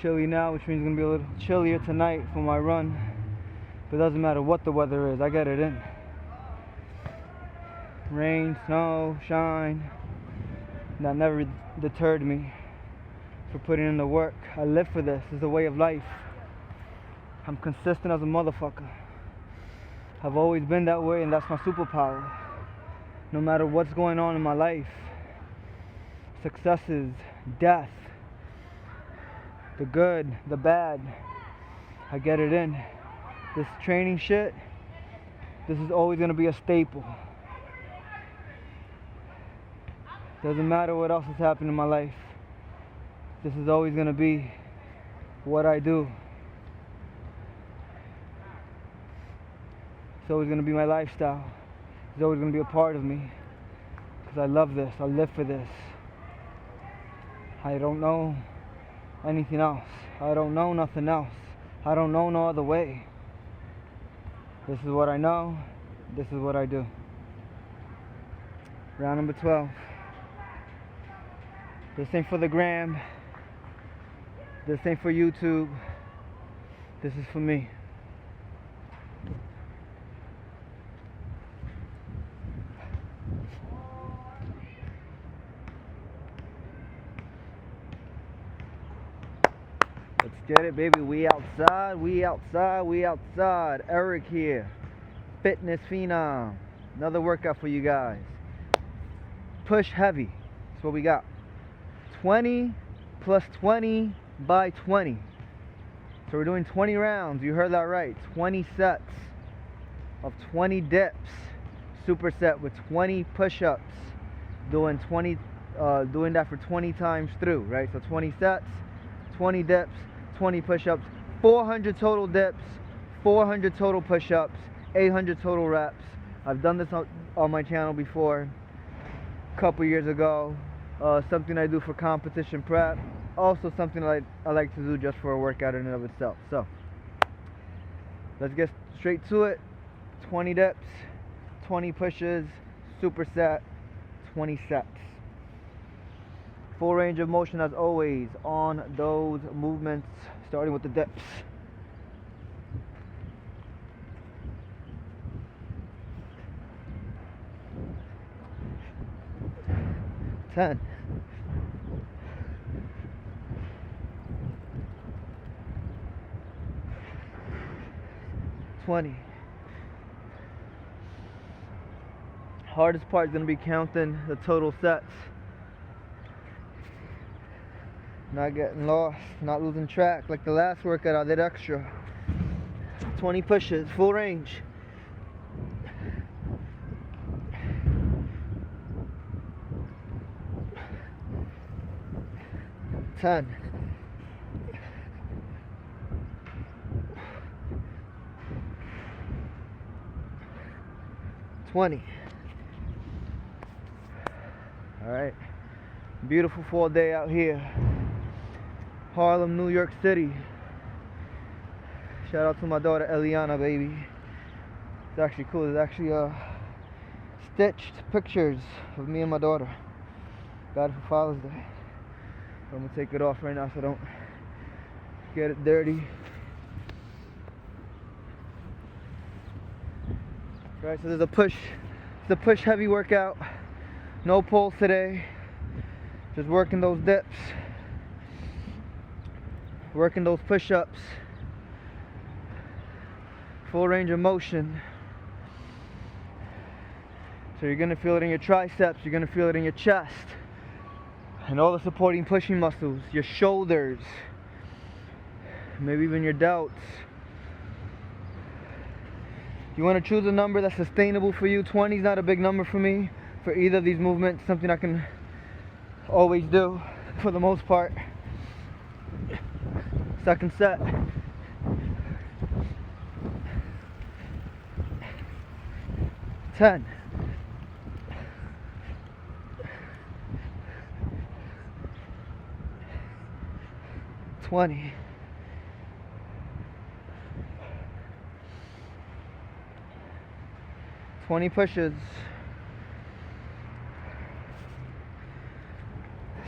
chilly now, which means it's gonna be a little chillier tonight for my run. But it doesn't matter what the weather is, I get it in. Rain, snow, shine. That never deterred me for putting in the work. I live for this. It's a way of life. I'm consistent as a motherfucker. I've always been that way, and that's my superpower. No matter what's going on in my life, successes, death, the good, the bad, I get it in. This training shit, this is always gonna be a staple. Doesn't matter what else has happened in my life. This is always gonna be what I do. It's always gonna be my lifestyle. It's always gonna be a part of me. Because I love this, I live for this. I don't know anything else. I don't know nothing else. I don't know no other way. This is what I know. This is what I do. Round number 12. This ain't for the gram. This ain't for YouTube. This is for me. Let's get it, baby. We outside, we outside, we outside. Eric here. Fitness Phenom. Another workout for you guys. Push heavy. That's what we got. 20 plus 20 by 20. So we're doing 20 rounds. You heard that right. 20 sets of 20 dips. Superset with 20 push-ups. Doing that for 20 times through, right? So 20 sets, 20 dips, 20 push-ups, 400 total dips, 400 total push-ups, 800 total reps. I've done this on my channel before, a couple years ago. Something I do for competition prep. Also something I like to do just for a workout in and of itself. So, let's get straight to it. 20 dips, 20 pushes, superset, 20 sets. Full range of motion as always on those movements, starting with the dips. 10. 20. Hardest part is going to be counting the total sets. Not getting lost, not losing track. Like the last workout, I did extra. 20 pushes, full range. 10. 20. All right. Beautiful fall day out here. Harlem, New York City. Shout out to my daughter Eliana, baby. It's actually cool. There's actually stitched pictures of me and my daughter. Got it for Father's Day. I'm gonna take it off right now so I don't get it dirty. Right, so there's a push. It's a push heavy workout. No pulls today. Just working those dips. Working those push-ups. Full range of motion. So you're gonna feel it in your triceps, you're gonna feel it in your chest. And all the supporting pushing muscles, your shoulders, maybe even your delts. You want to choose a number that's sustainable for you. 20 is not a big number for me for either of these movements. Something I can always do for the most part. Second set. 10. 20. 20 pushes.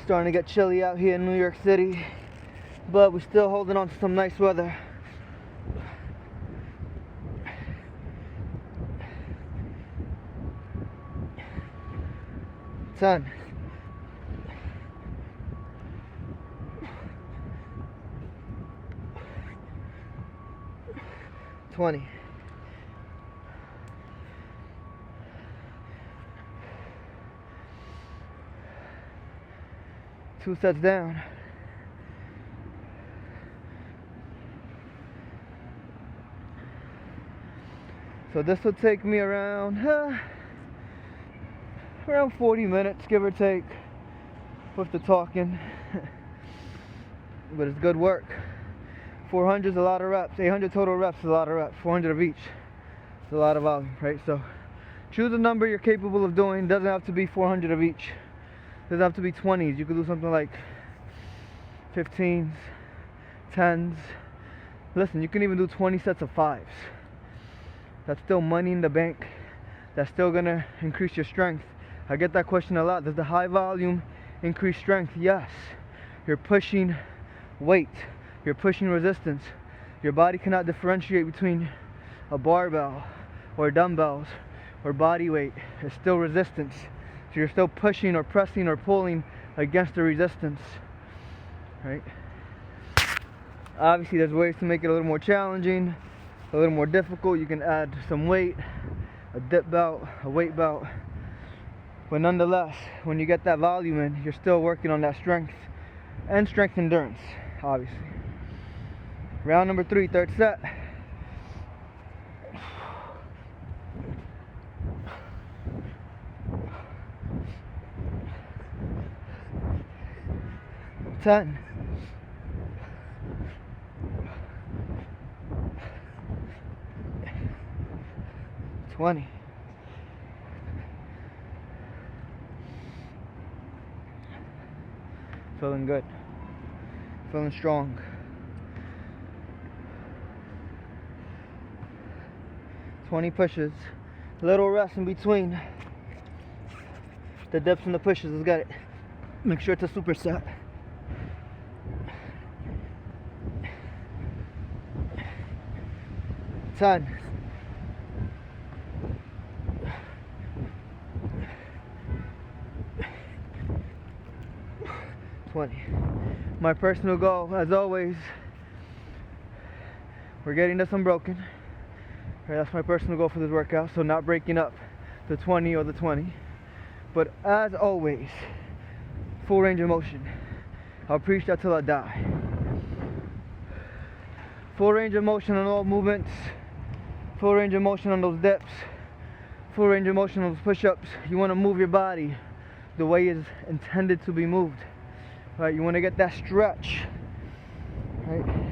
Starting to get chilly out here in New York City. but we're still holding on to some nice weather. 10. 20. 2 sets down. So this will take me around 40 minutes, give or take, with the talking. But it's good work. 400 is a lot of reps. 800 total reps is a lot of reps. 400 of each is a lot of volume, right? So choose a number you're capable of doing. Doesn't have to be 400 of each. Doesn't have to be 20s. You could do something like 15s, 10s. Listen, you can even do 20 sets of 5s. That's still money in the bank. That's still gonna increase your strength. I get that question a lot. Does the high volume increase strength? Yes. You're pushing weight. You're pushing resistance. Your body cannot differentiate between a barbell or dumbbells or body weight. It's still resistance. So you're still pushing or pressing or pulling against the resistance, right? Obviously there's ways to make it a little more challenging, a little more difficult. You can add some weight, a dip belt, a weight belt. But nonetheless, when you get that volume in, you're still working on that strength and strength endurance, obviously. Round number 3, third set. Ten. 20. Feeling good. Feeling strong. 20 pushes. Little rest in between the dips and the pushes. Let's get it. Make sure it's a superset. 10. 20. My personal goal, as always, we're getting this unbroken. Right, that's my personal goal for this workout. So not breaking up the 20 or the 20. But as always, full range of motion. I'll preach that till I die. Full range of motion on all movements. Full range of motion on those dips. Full range of motion on those push-ups. You want to move your body the way it's intended to be moved. Right? You want to get that stretch. Right?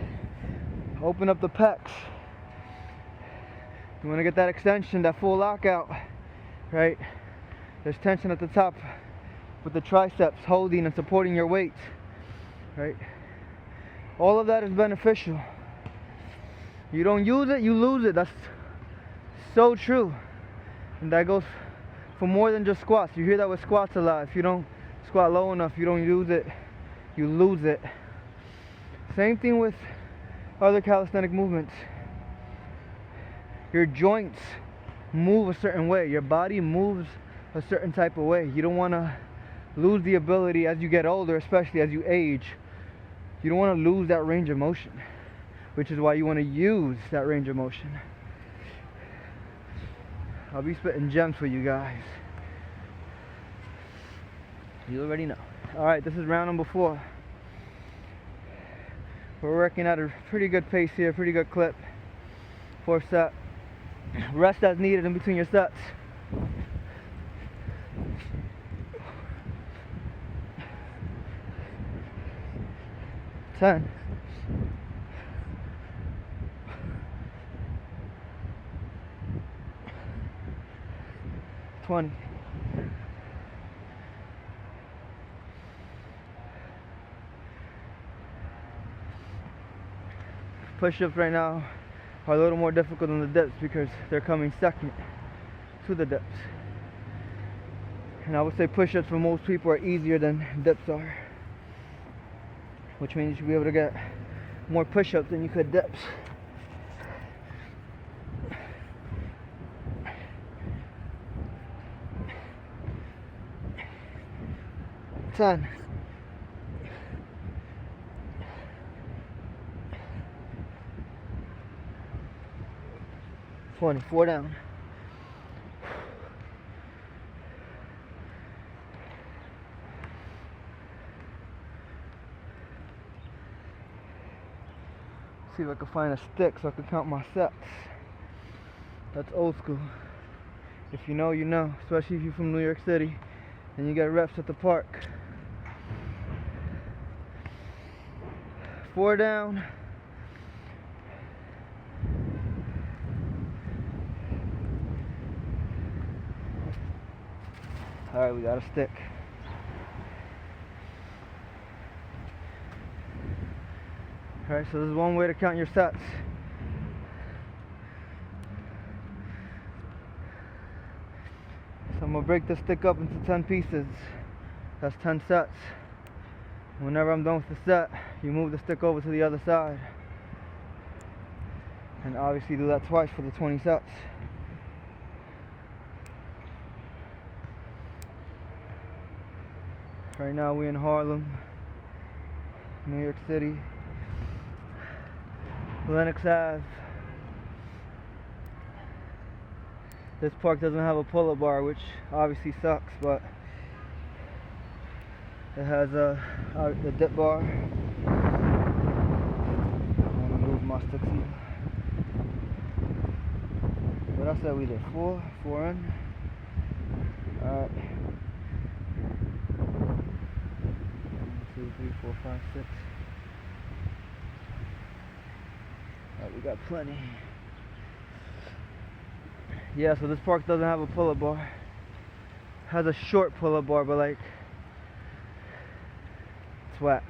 Open up the pecs. You want to get that extension, that full lockout. Right? There's tension at the top with the triceps holding and supporting your weight. Right? All of that is beneficial. You don't use it, you lose it. That's so true. And that goes for more than just squats. You hear that with squats a lot. If you don't squat low enough, you don't use it, you lose it. Same thing with other calisthenic movements. Your joints move a certain way. Your body moves a certain type of way. You don't want to lose the ability as you get older, especially as you age. You don't want to lose that range of motion, which is why you want to use that range of motion. I'll be spitting gems for you guys. You already know. Alright, this is round number 4. We're working at a pretty good pace here, pretty good clip. 4th set. Rest as needed in between your sets. 10. 20. Push-ups right now are a little more difficult than the dips because they're coming second to the dips. And I would say push-ups for most people are easier than dips are. which means you should be able to get more push-ups than you could dips. Ten. 20, 4 down. See if I can find a stick so I can count my sets. That's old school. If you know, you know. Especially if you're from New York City and you get reps at the park. 4 down. Alright, we got a stick. Alright, so this is one way to count your sets. So I'm going to break this stick up into 10 pieces. That's 10 sets. Whenever I'm done with the set, you move the stick over to the other side. And obviously do that twice for the 20 sets. Right now we're in Harlem, New York City. Lenox Ave. This park doesn't have a pull-up bar, which obviously sucks, but it has the dip bar. I'm gonna move my sticks here. What I said we did? 4 in. Alright. 1, 2, 3, 4, 5, 6. Alright, we got plenty. Yeah, so this park doesn't have a pull-up bar. It has a short pull-up bar, but like, it's whack.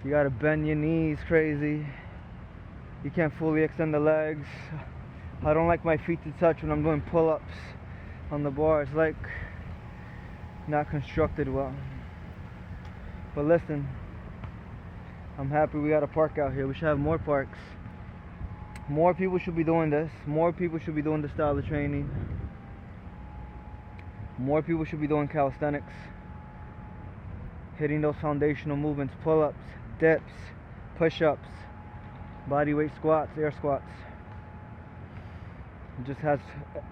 You gotta bend your knees crazy. You can't fully extend the legs. I don't like my feet to touch when I'm doing pull-ups on the bar. It's like not constructed well. But listen, I'm happy we got a park out here. We should have more parks. More people should be doing this. More people should be doing this style of training. More people should be doing calisthenics. Hitting those foundational movements, pull-ups, dips, push-ups, bodyweight squats, air squats. It just has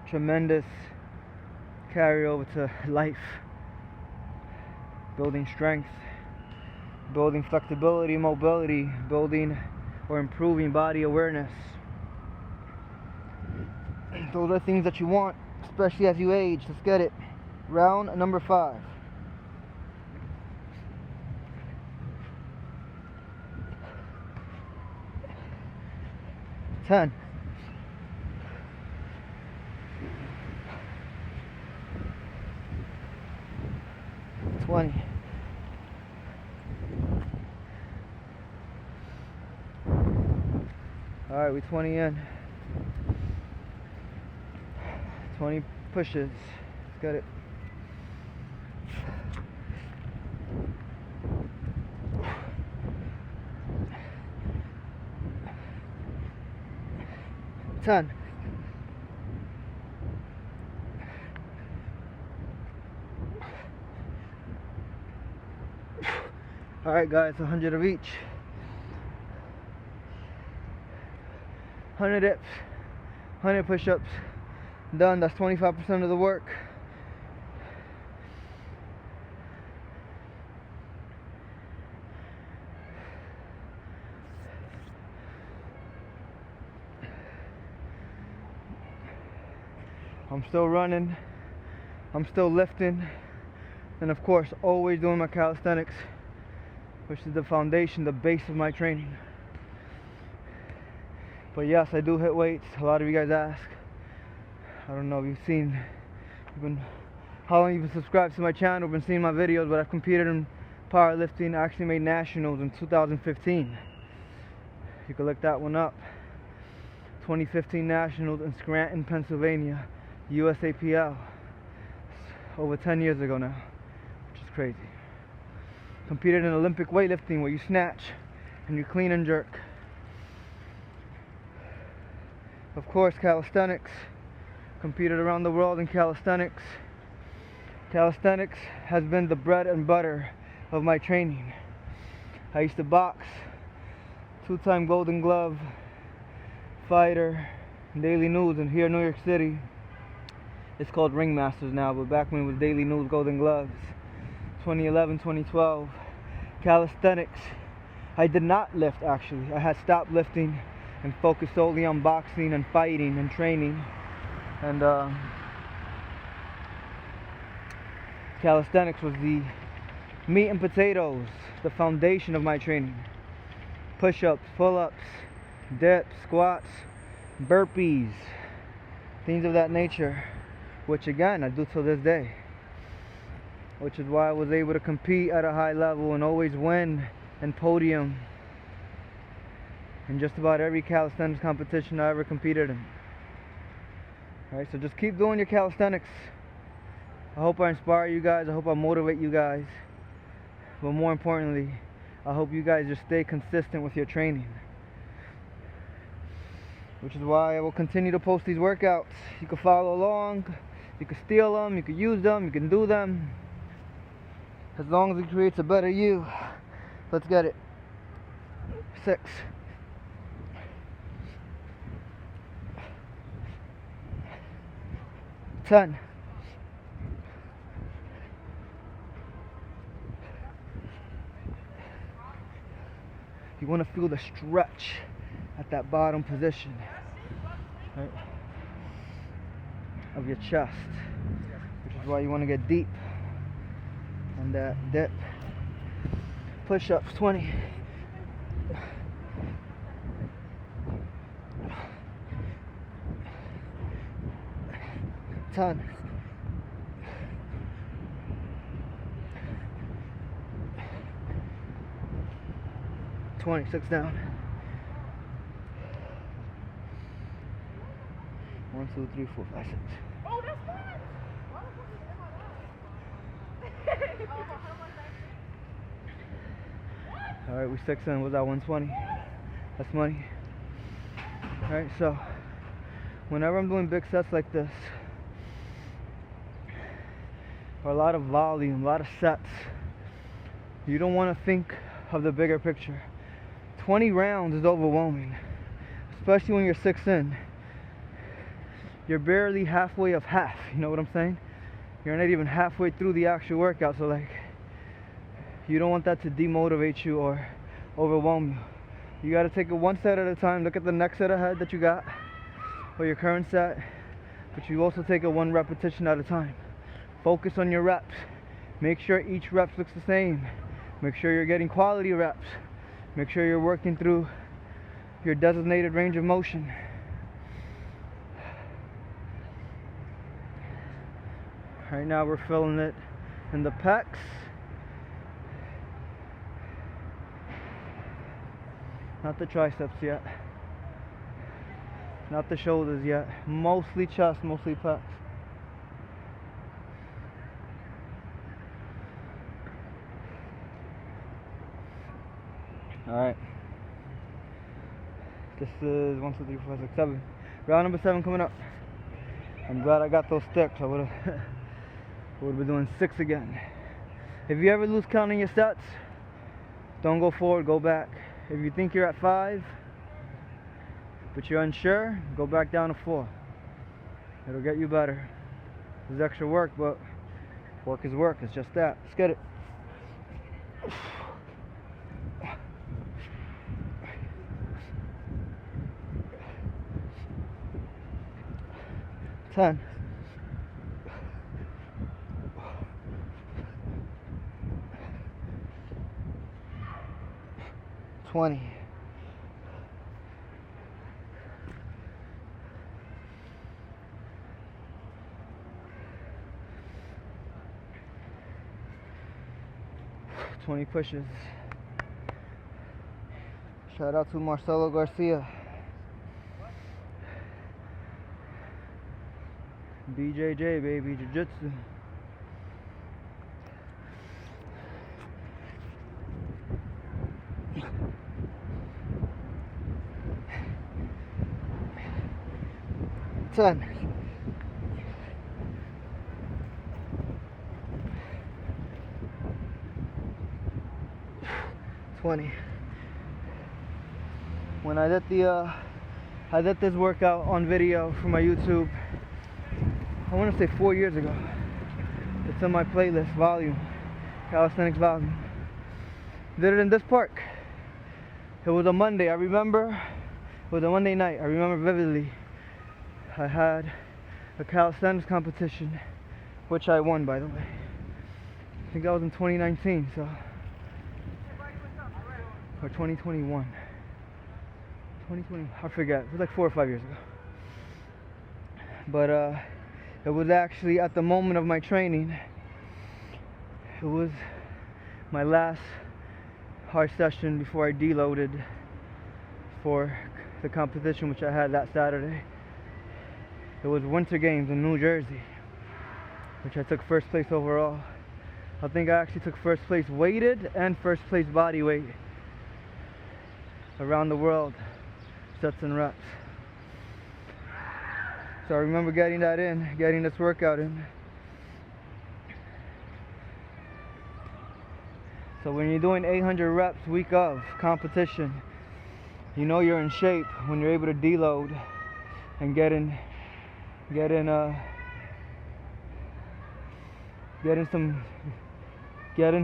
tremendous carryover to life. Building strength, building flexibility, mobility, building or improving body awareness. Those are things that you want, especially as you age. Let's get it. Round number 5. Ten. 20. Alright, we 20 in. 20 pushes. Let's get it. Ten. Alright guys, 100 of each. 100 dips, 100 push-ups. Done. That's 25% of the work. I'm still running. I'm still lifting. And of course, always doing my calisthenics, which is the foundation, the base of my training. But yes, I do hit weights. A lot of you guys ask. I don't know if how long you've been subscribed to my channel, been seeing my videos, but I've competed in powerlifting. I actually made nationals in 2015. You can look that one up. 2015 nationals in Scranton, Pennsylvania, USAPL. Over 10 years ago now, which is crazy. Competed in Olympic weightlifting where you snatch and you clean and jerk. Of course, calisthenics. Competed around the world in calisthenics. Calisthenics has been the bread and butter of my training. I used to box, 2-time Golden Glove fighter, Daily News, and here in New York City it's called Ringmasters now, but back when it was Daily News Golden Gloves, 2011, 2012. Calisthenics, I did not lift actually. I had stopped lifting and focused solely on boxing and fighting and training. And calisthenics was the meat and potatoes, the foundation of my training. Push-ups, pull-ups, dips, squats, burpees, things of that nature, which again I do till this day, which is why I was able to compete at a high level and always win and podium in just about every calisthenics competition I ever competed in. Alright, so just keep doing your calisthenics. I hope I inspire you guys, I hope I motivate you guys, but more importantly, I hope you guys just stay consistent with your training. Which is why I will continue to post these workouts. You can follow along, you can steal them, you can use them, you can do them. As long as it creates a better you. Let's get it. 6. 10. You want to feel the stretch at that bottom position, right, of your chest, which is why you want to get deep on that dip. Push-ups, 20. 10. 26 down. 1, 2, 3, 4, 5, 6. Oh, that's fine. Alright, we 6 in. Was that 120? That's money. Alright, so whenever I'm doing big sets like this, or a lot of volume, a lot of sets, you don't want to think of the bigger picture. 20 rounds is overwhelming, especially when you're 6 in. You're barely halfway of half, you know what I'm saying? You're not even halfway through the actual workout, so like, you don't want that to demotivate you or overwhelm you. You gotta take it one set at a time. Look at the next set ahead that you got, or your current set, but you also take it one repetition at a time. Focus on your reps. Make sure each rep looks the same. Make sure you're getting quality reps. Make sure you're working through your designated range of motion. Right now we're filling it in the pecs. Not the triceps yet. Not the shoulders yet. Mostly chest, mostly pecs. Alright. This is 1, 2, 3, 4, 5, 6, 7. Round number 7 coming up. I'm glad I got those sticks. I would have been doing 6 again. If you ever lose count in your sets, don't go forward, go back. If you think you're at 5, but you're unsure, go back down to 4. It'll get you better. It's extra work, but work is work. It's just that. Let's get it. Ten. 20. 20 pushes. Shout out to Marcelo Garcia. BJJ, baby, Jiu-Jitsu. 10. 20. When I did this workout on video for my YouTube, I want to say 4 years ago. It's on my playlist, volume, Calisthenics volume. Did it in this park. It was a Monday, I remember. It was a Monday night, I remember vividly. I had a calisthenics competition, which I won, by the way. I think that was in 2019, so. Or 2021. 2020, I forget. It was like 4 or 5 years ago. But it was actually at the moment of my training. It was my last hard session before I deloaded for the competition, which I had that Saturday. It was Winter Games in New Jersey, which I took first place overall. I think I actually took first place weighted and first place body weight around the world, sets and reps. So I remember getting that in, getting this workout in. So when you're doing 800 reps week of competition, you know you're in shape when you're able to deload and get in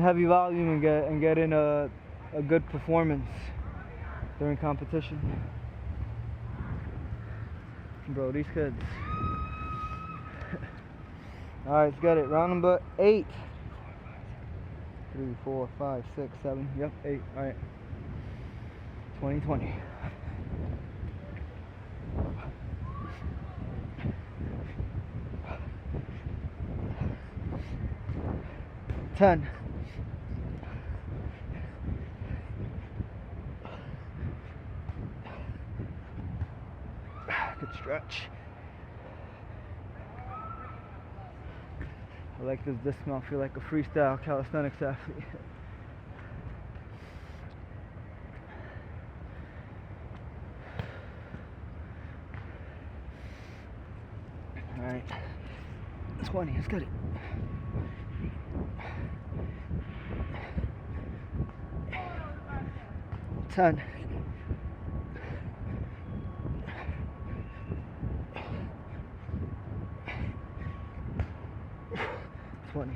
heavy volume and get in a good performance during competition. Bro, these kids. Alright, let's get it. Round number 8. 3, 4, 5, 6, 7. Yep, 8. Alright. 2020. Ten. Good stretch. I like this dismount. I feel like a freestyle calisthenics athlete. Alright. 20, let's get it. 10. 20.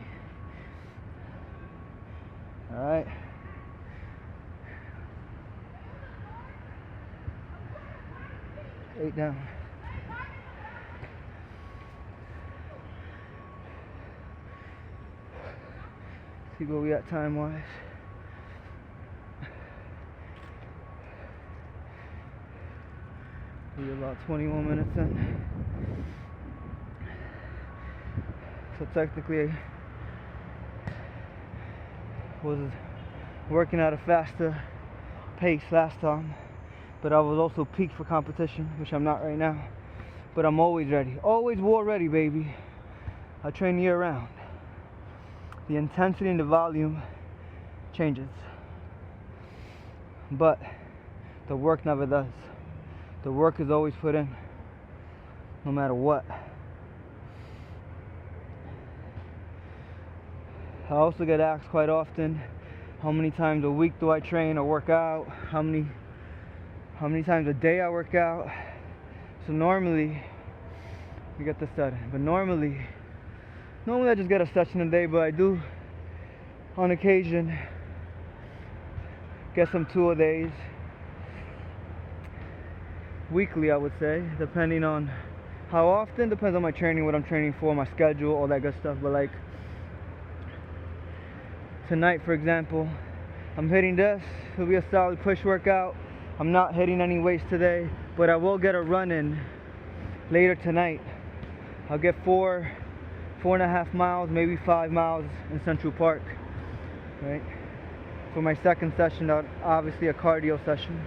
All right. Eight down. See where we at time wise. We're about 21 minutes in. So technically I was working at a faster pace last time, but I was also peaked for competition, which I'm not right now. But I'm always ready. Always war ready, baby. I train year round. The intensity and the volume changes, but the work never does. The work is always put in, no matter what. I also get asked quite often, how many times a week do I train or work out? How many times a day I work out? So normally, we get this started. But normally I just get a session a day, but I do, on occasion, get some 2 days. Weekly, I would say, depending on how often, depends on my training, what I'm training for, my schedule, all that good stuff. But like tonight, for example, I'm hitting this. It'll be a solid push workout. I'm not hitting any weights today, but I will get a run in later tonight. I'll get 4.5 miles, maybe 5 miles in Central Park, right? For my second session, that obviously a cardio session.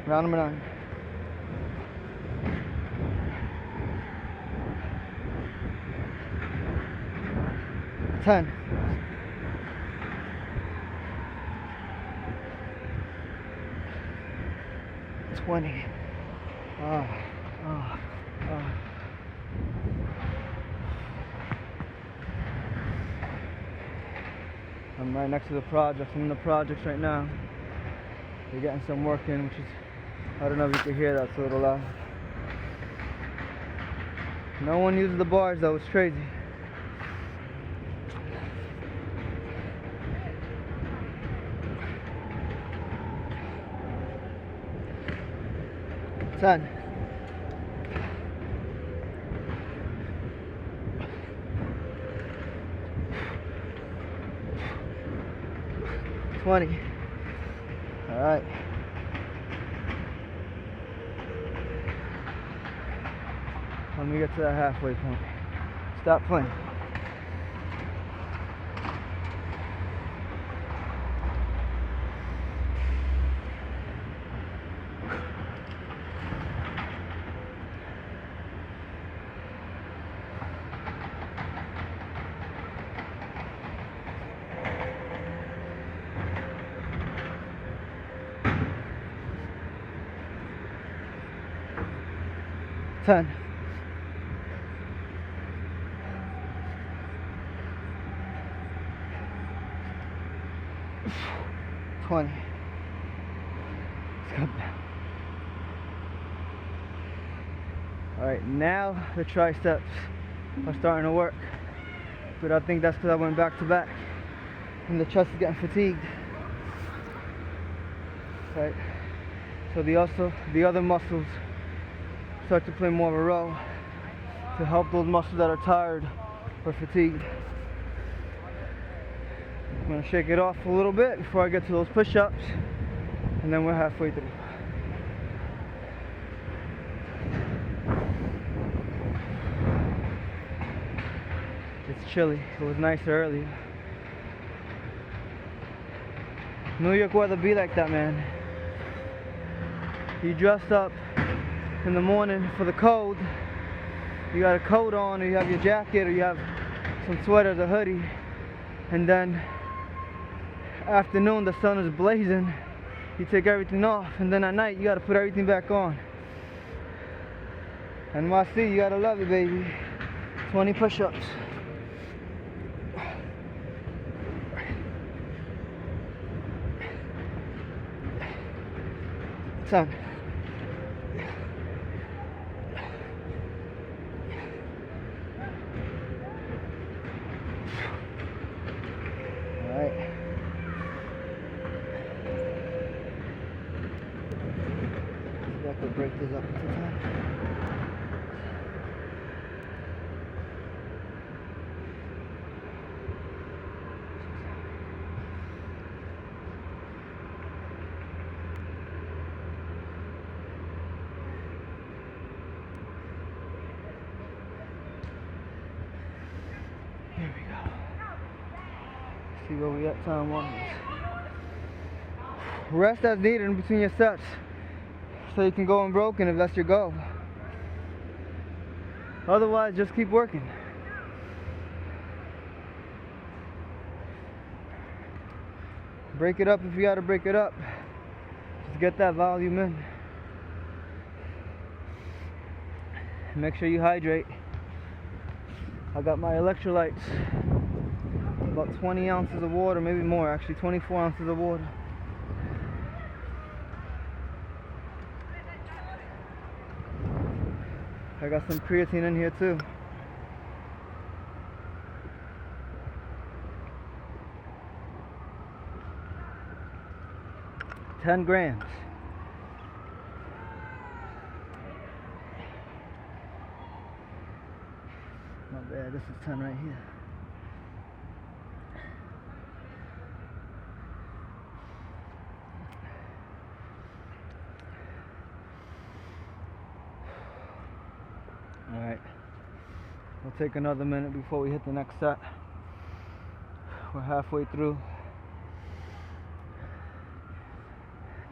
Round number 9. Ten. 20. I'm right next to the projects. I'm in the projects right now. They're getting some work in, which is, I don't know if you can hear that, it's a little loud. No one uses the bars though, it's crazy. Ten. 20. All right. Let me get to that halfway point. Stop playing. Ten. 20. Let's go down. Alright, now the triceps are starting to work. But I think that's because I went back to back. And the chest is getting fatigued. Right. So the other muscles start to play more of a role to help those muscles that are tired or fatigued. I'm going to shake it off a little bit before I get to those push-ups, and then we're halfway through. It's chilly. It was nicer earlier. New York weather be like that, man. You dressed up in the morning for the cold, you got a coat on, or you have your jacket, or you have some sweaters, a hoodie, and then afternoon the sun is blazing, you take everything off, and then at night you got to put everything back on. NYC, you gotta love it, baby. 20 push-ups. 10. Break this up into 10. Here we go. See where we at time-wise. Rest as needed in between your sets, so you can go unbroken if that's your goal. Otherwise, just keep working. Break it up if you gotta break it up. Just get that volume in. Make sure you hydrate. I got my electrolytes. About 20 ounces of water, maybe more, actually 24 ounces of water. I got some creatine in here too. $10 grams. Not bad, this is 10 right here. Alright, we'll take another minute before we hit the next set. We're halfway through.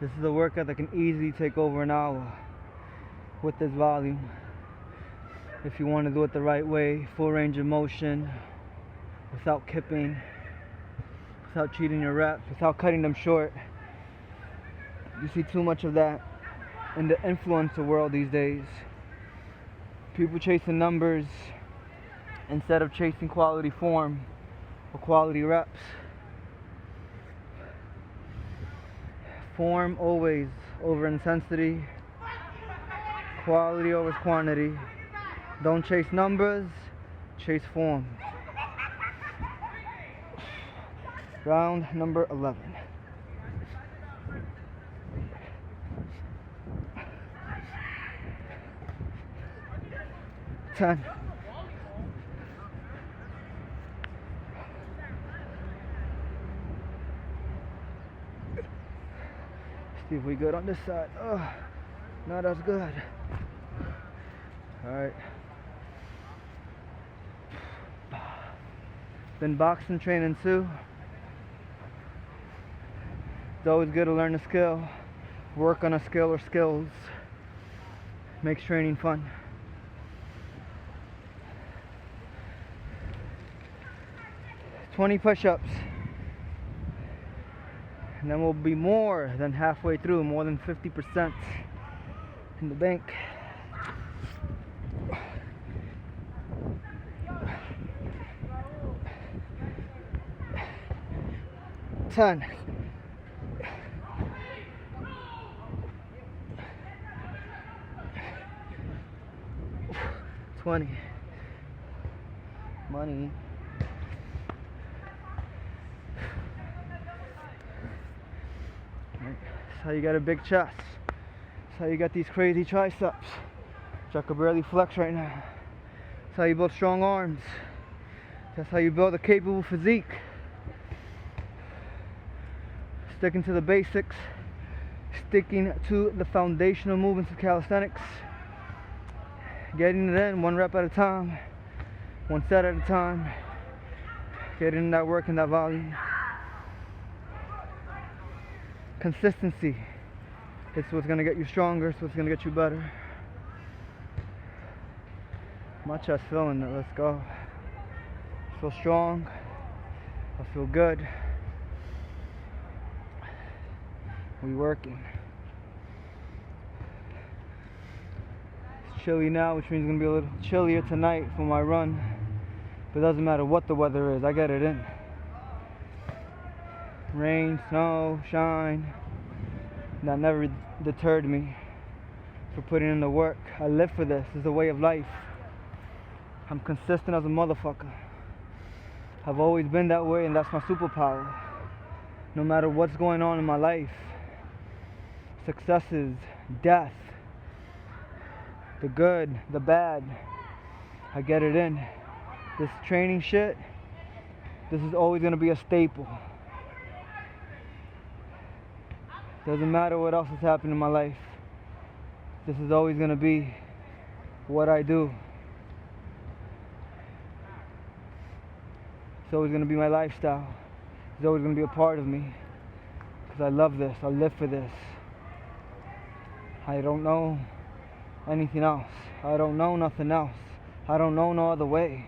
This is a workout that can easily take over an hour with this volume. If you want to do it the right way, full range of motion, without kipping, without cheating your reps, without cutting them short. You see too much of that, in the influencer world these days. People chasing numbers instead of chasing quality form or quality reps. Form always over intensity, quality over quantity. Don't chase numbers, chase form. Round number 11. Ten. See if we good on this side. Oh, not as good. Alright. Been boxing training too. It's always good to learn a skill, work on a skill or skills. Makes training fun. "20 push-ups. And then we'll be more than halfway through, more than 50% in the bank. "10. 20. Money. That's how you got a big chest. That's how you got these crazy triceps, which I could barely flex right now. That's how you build strong arms. That's how you build a capable physique. Sticking to the basics, sticking to the foundational movements of calisthenics, getting it in one rep at a time, one set at a time, getting that work and that volume. Consistency. It's what's going to get you stronger. It's what's going to get you better. My chest feeling it. Let's go. I feel strong. I feel good. We working. It's chilly now, which means it's going to be a little chillier tonight for my run. But it doesn't matter what the weather is. I get it in. Rain, snow, shine. That never deterred me for putting in the work. I live for this. This is a way of life. I'm consistent as a motherfucker. I've always been that way, and that's my superpower. No matter what's going on in my life, successes, death, the good, the bad, I get it in. This training shit, this is always going to be a staple. Doesn't matter what else is happening in my life. This is always going to be what I do. It's always going to be my lifestyle. It's always going to be a part of me. Because I love this. I live for this. I don't know anything else. I don't know nothing else. I don't know no other way.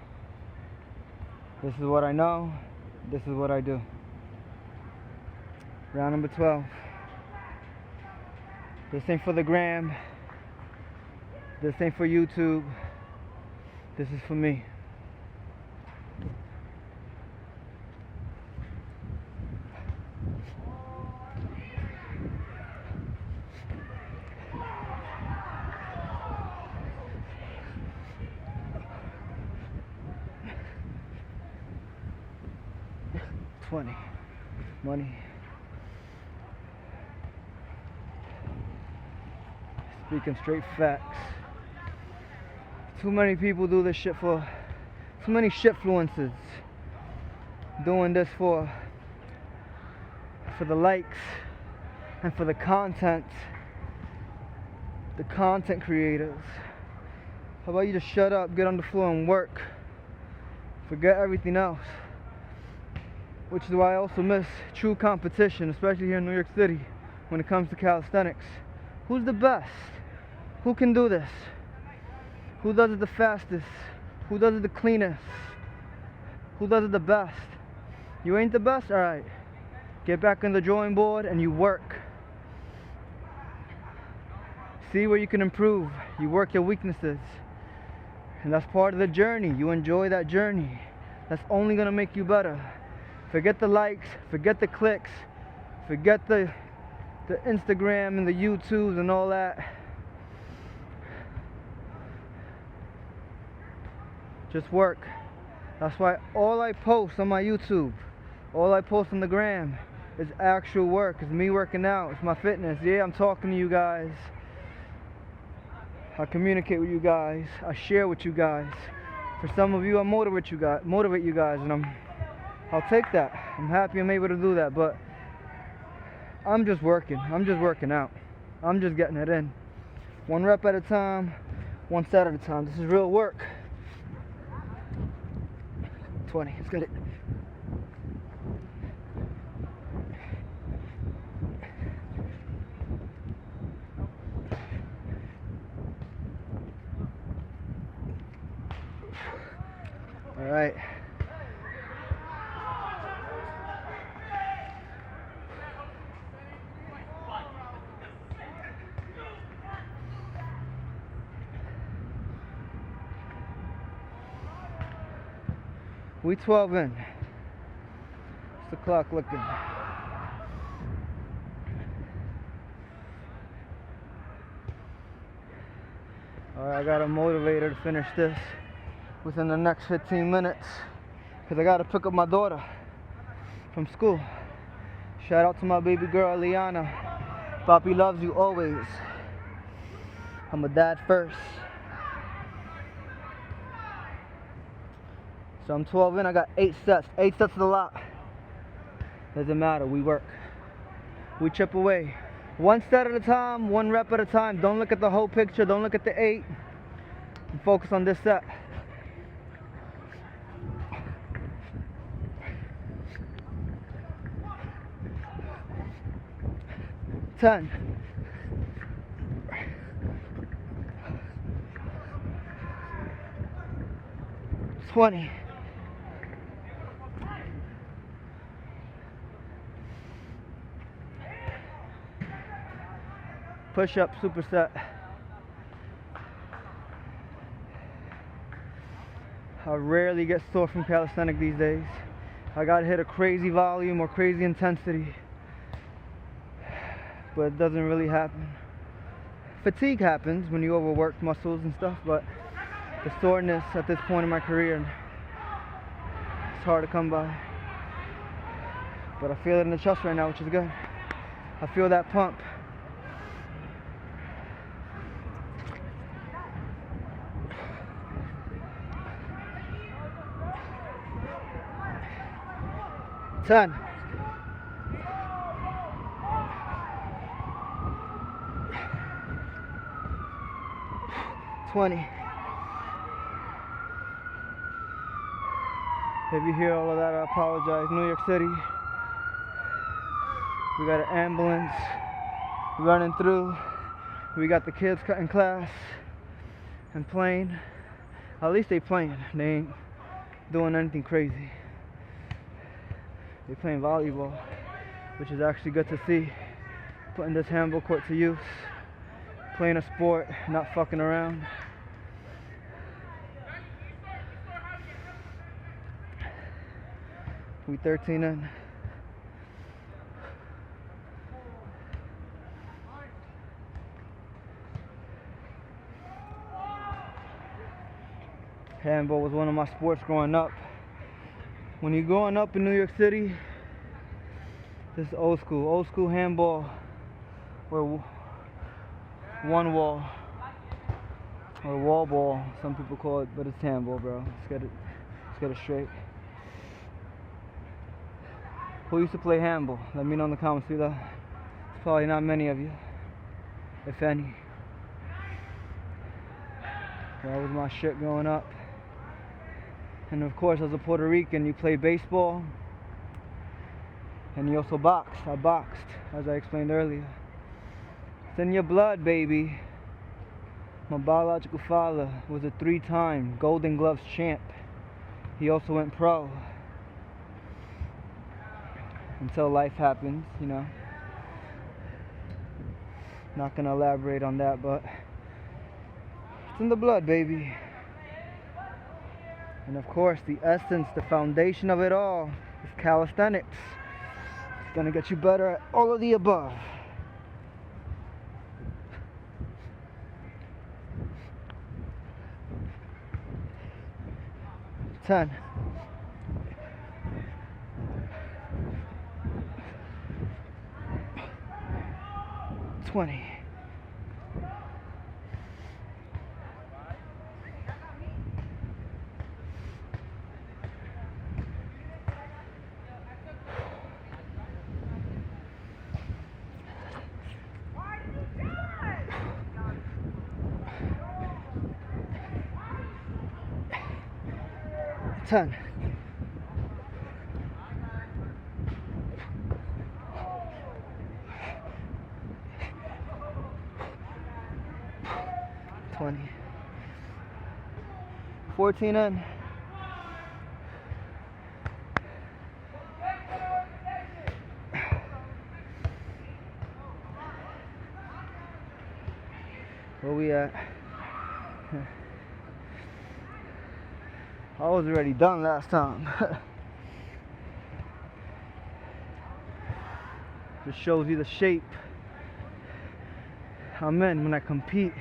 This is what I know. This is what I do. Round number 12. This ain't for the gram. This ain't for YouTube. This is for me. Money. Speaking straight facts. Too many people do this shit for too many shitfluencers. Doing this for the likes and for the content. The content creators. How about you just shut up, get on the floor and work. Forget everything else. Which is why I also miss true competition, especially here in New York City, when it comes to calisthenics. Who's the best? Who can do this? Who does it the fastest? Who does it the cleanest? Who does it the best? You ain't the best? Alright. Get back on the drawing board and you work. See where you can improve. You work your weaknesses. And that's part of the journey. You enjoy that journey. That's only going to make you better. Forget the likes, forget the clicks, forget the Instagram and the YouTubes and all that. Just work. That's why all I post on my YouTube, all I post on the gram is actual work. It's me working out. It's my fitness. Yeah, I'm talking to you guys. I communicate with you guys. I share with you guys. For some of you, I motivate you guys, and I'll take that. I'm happy I'm able to do that, but I'm just working. I'm just working out. I'm just getting it in. One rep at a time, one set at a time. This is real work. 20, let's get it. All right. We 12 in. What's the clock looking? Alright, I got a motivator to finish this within the next 15 minutes because I got to pick up my daughter from school. Shout out to my baby girl, Liana. Papi loves you always. I'm a dad first. So I'm 12 in, I got 8 sets. 8 sets is a lot. Doesn't matter, we work. We chip away. One set at a time, one rep at a time. Don't look at the whole picture, don't look at the 8. And focus on this set. Ten. 20. Push-up superset. I rarely get sore from calisthenics these days. I gotta hit a crazy volume or crazy intensity, but it doesn't really happen. Fatigue happens when you overwork muscles and stuff, but the soreness at this point in my career, it's hard to come by. But I feel it in the chest right now, which is good. I feel that pump. Ten. 20. If you hear all of that, I apologize. New York City. We got an ambulance running through. We got the kids cutting class and playing. At least they playing. They ain't doing anything crazy. They playing volleyball, which is actually good to see. Putting this handball court to use. Playing a sport, not fucking around. We 13 in. Handball was one of my sports growing up. When you're growing up in New York City, this is old school handball, where one wall, or wall ball, some people call it, but it's handball, bro. Let's get it straight. Who used to play handball? Let me know in the comments below. It's probably not many of you, if any. That was my shit growing up. And of course, as a Puerto Rican, you play baseball, and you also box. I boxed, as I explained earlier. It's in your blood, baby. My biological father was a 3-time Golden Gloves champ. He also went pro. Until life happens, you know. Not gonna elaborate on that, but it's in the blood, baby. And of course, the essence, the foundation of it all is calisthenics. It's gonna get you better at all of the above. Ten. 20. 10. 20. 14 in. Where we at? I was already done last time. Just shows you the shape I'm in when I compete.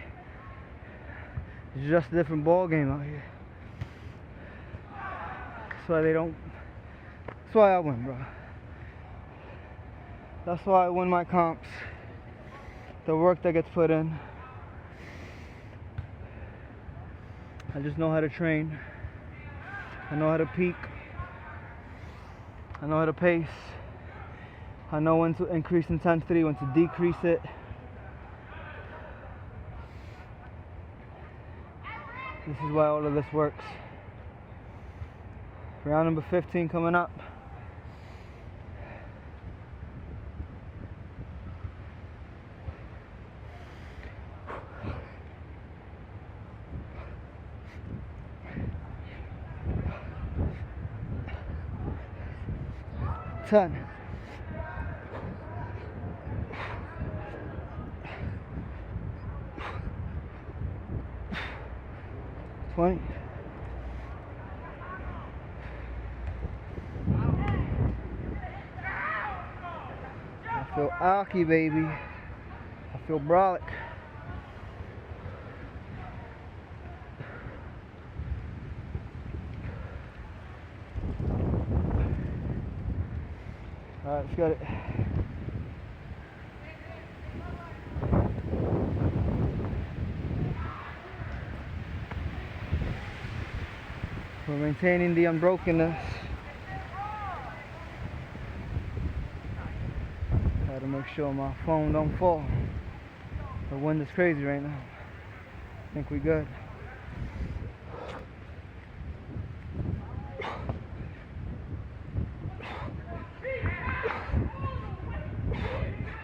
It's just a different ball game out here. That's why that's why I win, bro. That's why I win my comps. The work that gets put in. I just know how to train. I know how to peak. I know how to pace. I know when to increase intensity, when to decrease it. This is why all of this works. Round number 15 coming up. Ten. 20. I feel alky, baby. I feel brolic. Alright, let's get it. We're maintaining the unbrokenness. Gotta make sure my phone don't fall. The wind is crazy right now. I think we good.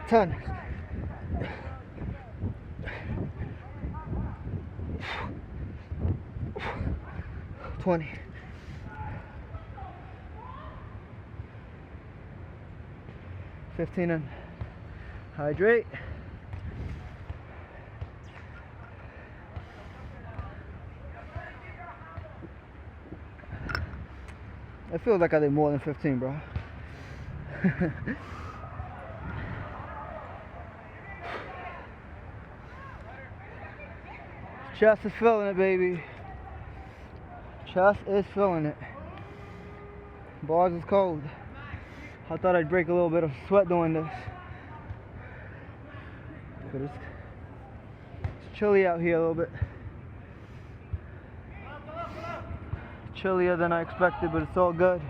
Ten. 20. 15 in. Hydrate. It feels like I did more than 15, bro. Chest is feeling it, baby. Chest is feeling it. Bars is cold. I thought I'd break a little bit of sweat doing this. But it's chilly out here a little bit. Chillier than I expected, but it's all good.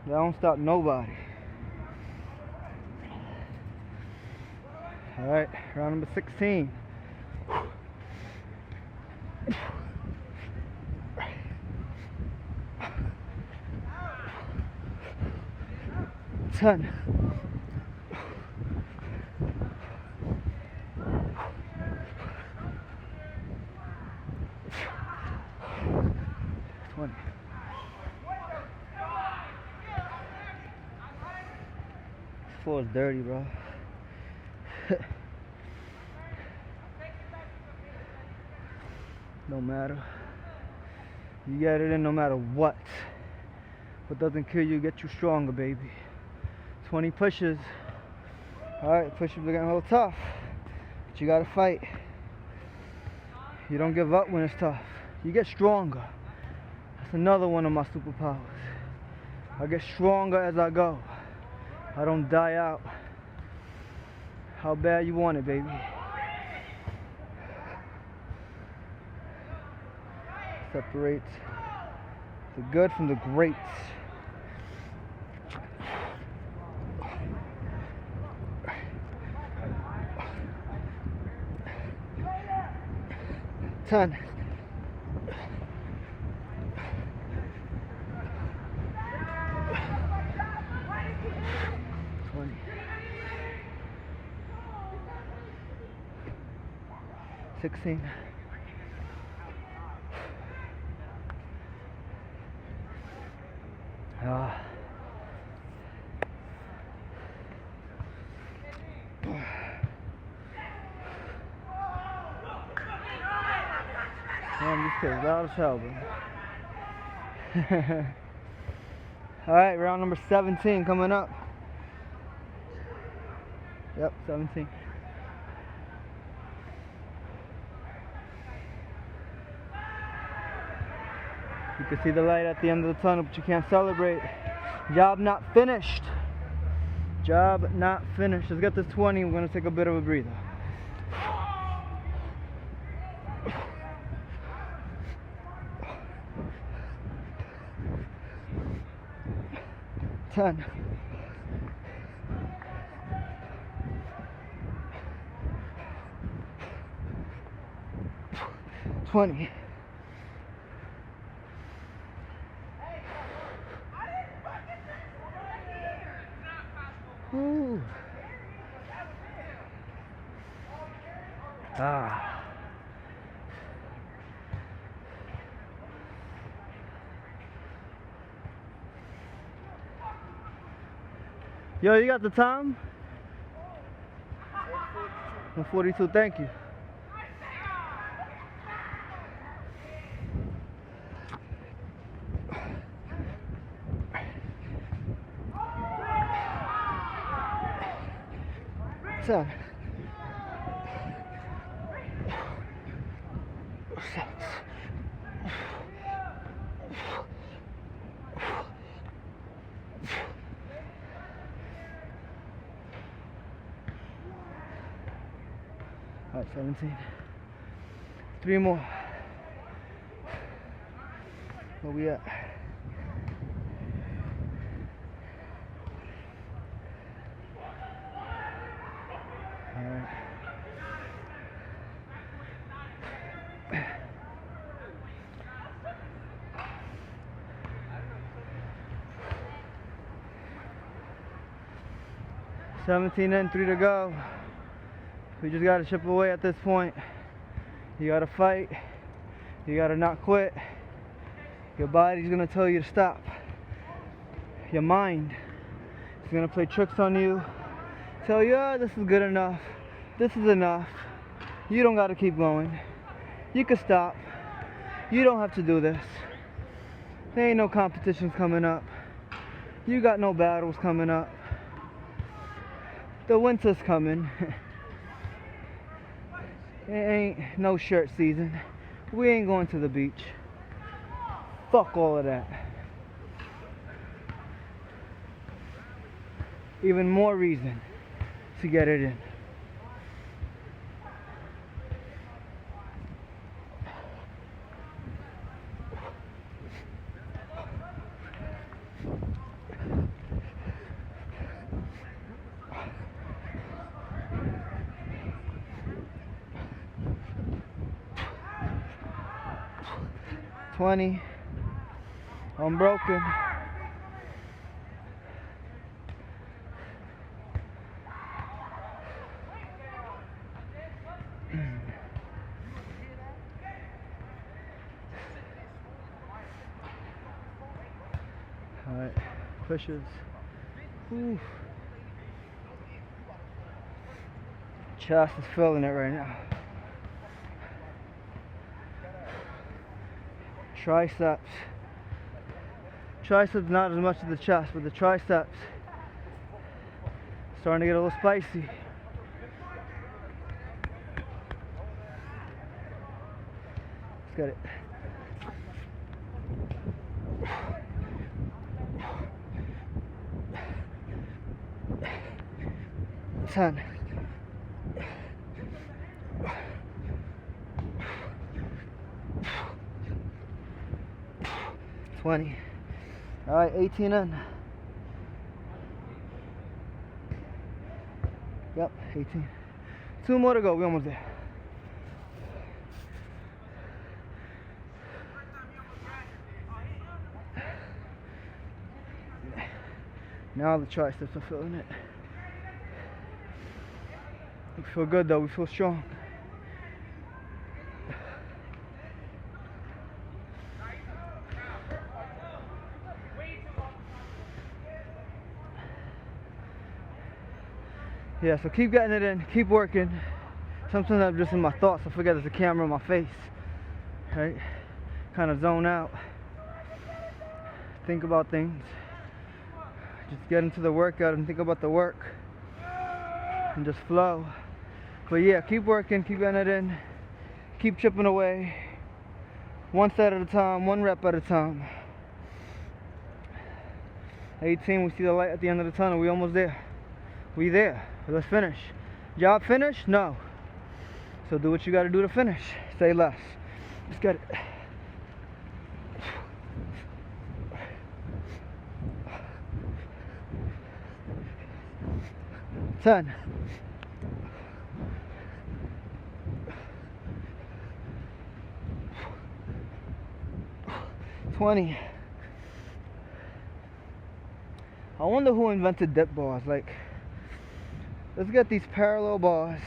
That don't stop nobody. Alright, round number 16. Ten. 20. This floor is dirty, bro. No matter. You get it in no matter what. What doesn't kill you gets you stronger, baby. 20 pushes. Alright, pushes are getting a little tough. But you gotta fight. You don't give up when it's tough. You get stronger. That's another one of my superpowers. I get stronger as I go. I don't die out. How bad you want it, baby. Separates the good from the greats. Ten. 20. 16. 'Damn, these kids loud as hell, bro. Alright, round number 17 coming up. Yep, 17. You can see the light at the end of the tunnel, but you can't celebrate. Job not finished. Job not finished. Let's get this 20. We're going to take a bit of a breather. Ten. 20. Ooh. Ah. Yo, you got the time? 1:42, thank you. Seven. 6. All right, 17. 3 more. Where we at? All right. $17 and 3 to go. We just gotta chip away at this point. You gotta fight. You gotta not quit. Your body's gonna tell you to stop. Your mind is gonna play tricks on you. Tell you, oh, this is good enough. This is enough. You don't gotta keep going. You can stop. You don't have to do this. There ain't no competitions coming up. You got no battles coming up. The winter's coming. It ain't no shirt season. We ain't going to the beach. Fuck all of that. Even more reason to get it in. $20. Unbroken. Alright, pushes. Ooh. Chest is feeling it right now. Triceps. Triceps not as much as the chest, but the triceps starting to get a little spicy. Let's get it. 10. 20. All right, 18 in. Yep, 18. 2 more to go. We're almost there. Now the triceps are feeling it. We feel good though. We feel strong. Yeah, so keep getting it in, keep working. Sometimes I'm just in my thoughts, I forget there's a camera in my face, right? Kind of zone out, think about things, just get into the workout and think about the work, and just flow. But yeah, keep working, keep getting it in, keep chipping away, one set at a time, one rep at a time. 18, we see the light at the end of the tunnel, we almost there. We there. Let's finish. Job finished? No. So do what you gotta do to finish. Say less. Let's get it. Ten. 20. I wonder who invented dip bars. Like, let's get these parallel bars.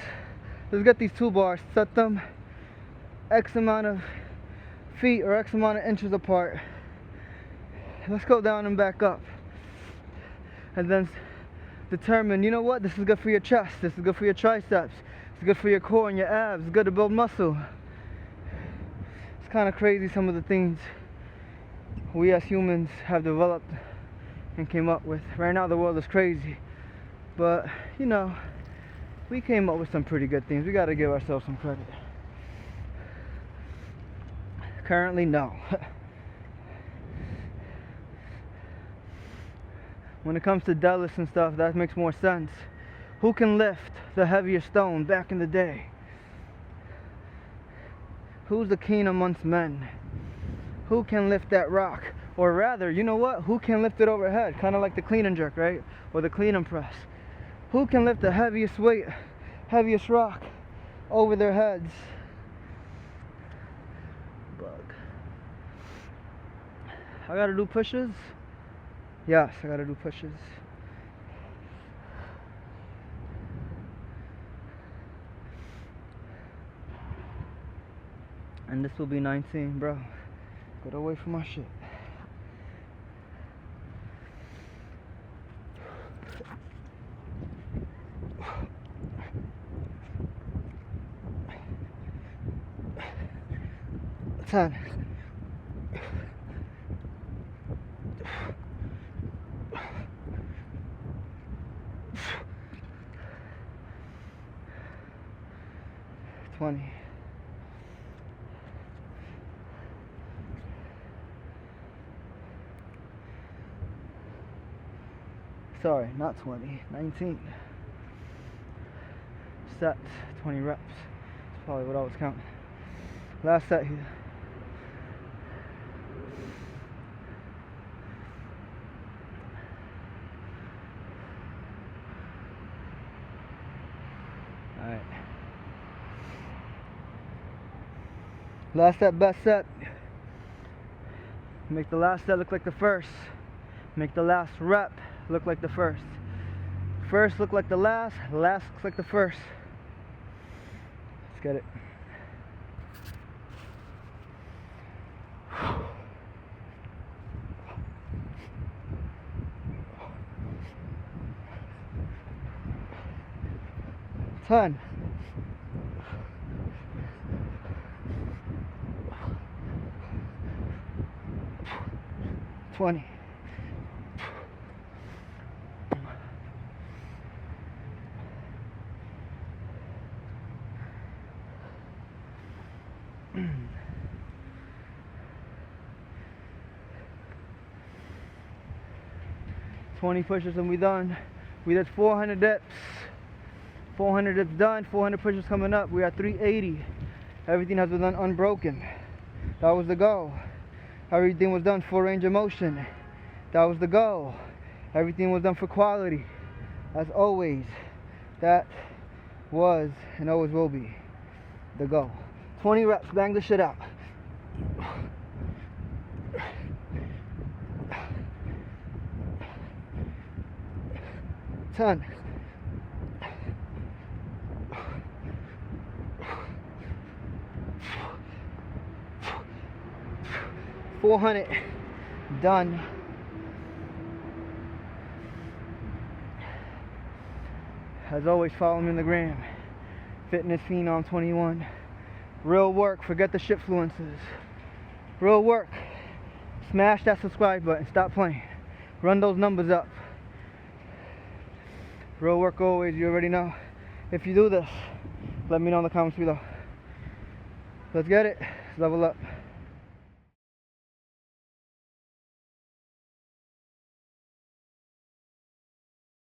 Let's get these 2 bars, set them X amount of feet or X amount of inches apart. Let's go down and back up. And then determine, you know what, this is good for your chest, this is good for your triceps, it's good for your core and your abs, it's good to build muscle. It's kind of crazy some of the things we as humans have developed and came up with. Right now the world is crazy. But, you know, we came up with some pretty good things. We got to give ourselves some credit. Currently, no. When it comes to deadlifts and stuff, that makes more sense. Who can lift the heaviest stone back in the day? Who's the king amongst men? Who can lift that rock? Or rather, you know what? Who can lift it overhead? Kind of like the clean and jerk, right? Or the clean and press. Who can lift the heaviest weight, heaviest rock over their heads? Bug. I gotta do pushes? Yes, I gotta do pushes. And this will be 19, bro. Get away from my shit. Ten. 20. Sorry, not 20, 19. Set, 20 reps. That's probably what I was counting. Last set here. Alright. Last set, best set. Make the last set look like the first. Make the last rep look like the first. First look like the last looks like the first. Let's get it. Ten. 20. Pushes and we done. We did 400 dips. 400 dips done. 400 pushes coming up. We are 380. Everything has been done unbroken. That was the goal. Everything was done for range of motion. That was the goal. Everything was done for quality. As always, that was and always will be the goal. 20 reps. Bang the shit out. 10. 400. Done. As always, follow me on the gram. Fitness Phenom 21. Real work. Forget the shitfluences. Real work. Smash that subscribe button. Stop playing. Run those numbers up. Real work always, you already know. If you do this, let me know in the comments below. Let's get it. Level up.